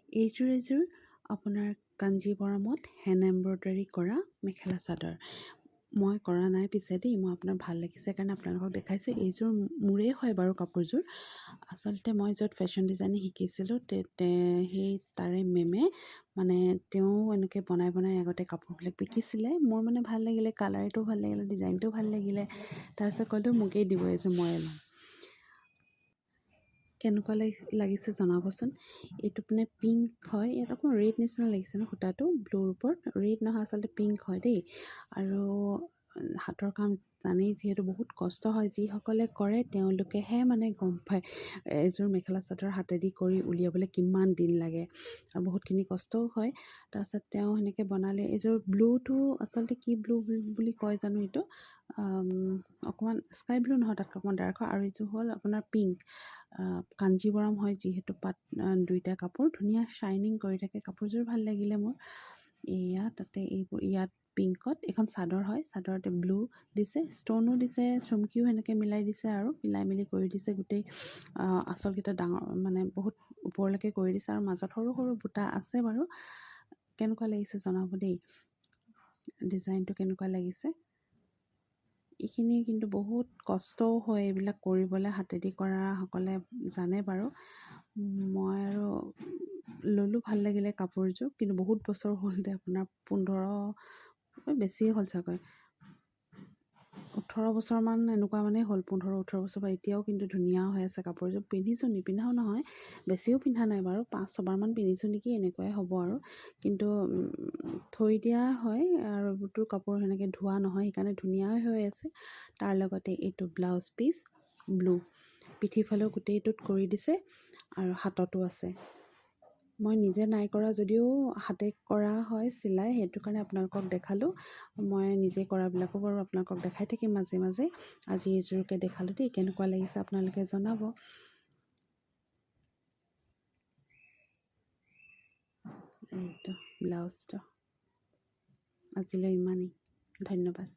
এইযোৰ আপোনাৰ কাঞ্জীবৰমত hand embroidery কৰা মেখেলা চাদৰ। মই কৰা নাই পিছে দেই, মই আপোনাৰ ভাল লাগিছে কাৰণে আপোনালোকক দেখাইছোঁ। এইযোৰ মোৰেই হয় বাৰু কাপোৰযোৰ। আচলতে মই য'ত ফেশ্বন ডিজাইনিং শিকিছিলোঁ সেই তাৰে মেমে মানে তেওঁ এনেকৈ বনাই আগতে কাপোৰবিলাক বিকিছিলে। মোৰ মানে ভাল লাগিলে, কালাৰটো ভাল লাগিলে, ডিজাইনটো ভাল লাগিলে। তাৰপিছত ক'লোঁ মোকেই দিব এইযোৰ, ময়ে ল'ম। কেনেকুৱা লাগিছে জনাবচোন। এইটো মানে পিংক হয়, ইয়াত অকণমান ৰেড নিচিনা লাগিছে ন, সূতাটো ব্লুৰ ওপৰত। ৰেড নহয়, আচলতে পিংক হয় দেই। আৰু হাতৰ কাম জানেই যিহেতু বহুত কষ্ট হয়, যিসকলে কৰে তেওঁলোকেহে মানে গম পায় এযোৰ মেখেলা চাদৰ হাতেদি কৰি উলিয়াবলৈ কিমান দিন লাগে আৰু বহুতখিনি কষ্টও হয়। তাৰপাছত তেওঁ সেনেকৈ বনালে। এইযোৰ ব্লুটো আচলতে কি ব্লু বুলি কয় জানো, এইটো অকণমান স্কাই ব্লু নহয়, তাতকৈ অকণমান ডাৰ্ক হয়। আৰু এইযোৰ হ'ল আপোনাৰ পিংক। কাঞ্জীবৰম হয় যিহেতু, পাত দুইটা কাপোৰ ধুনীয়া শ্বাইনিং কৰি থাকে। কাপোৰযোৰ ভাল লাগিলে মোৰ। এয়া তাতে এইবোৰ ইয়াত পিংকত এইখন চাদৰ হয়, চাদৰতে ব্লু দিছে, ষ্টনো দিছে, চুমকিও সেনেকৈ মিলাই দিছে আৰু মিলাই মেলি কৰি দিছে। গোটেই আঁচলকেইটা ডাঙৰ মানে বহুত ওপৰলৈকে কৰি দিছে আৰু মাজত সৰু সৰু বুটা আছে বাৰু। কেনেকুৱা লাগিছে জনাব দেই, ডিজাইনটো কেনেকুৱা লাগিছে। এইখিনি কিন্তু বহুত কষ্টও হয় এইবিলাক কৰিবলৈ, হাতেদি কৰাসকলে জানে বাৰু। মই আৰু ল'লোঁ, ভাল লাগিলে কাপোৰযোৰ। কিন্তু বহুত বছৰ হ'ল দে, আপোনাৰ 15 বেছিয়ে হ'ল চাগৈ, 18 বছৰমান এনেকুৱা মানে হ'ল, 15-18 বছৰ পৰা। এতিয়াও কিন্তু ধুনীয়া হৈ আছে কাপোৰযোৰ। পিন্ধিছোঁ, নিপিন্ধাও নহয়, বেছিও পিন্ধা নাই বাৰু, 5-6বাৰমান পিন্ধিছোঁ নেকি, এনেকুৱাই হ'ব আৰু। কিন্তু থৈ দিয়া হয় আৰু এইবোৰতো কাপোৰ সেনেকৈ ধোৱা নহয়, সেইকাৰণে ধুনীয়াই হৈ আছে। তাৰ লগতে এইটো ব্লাউজ পিচ ব্লু, পিঠিফালেও গোটেইটোত কৰি দিছে আৰু হাততো আছে। মই নিজে নাই কৰা যদিও হাতে কৰা হয় চিলাই, সেইটো কাৰণে আপোনালোকক দেখালোঁ। মই নিজে কৰাবিলাকো বাৰু আপোনালোকক দেখাই থাকিম মাজে মাজে। আজি এইযোৰকে দেখালোঁ দেই, কেনেকুৱা লাগিছে আপোনালোকে জনাব। এইটো ব্লাউজটো। আজিলৈ ইমানেই, ধন্যবাদ।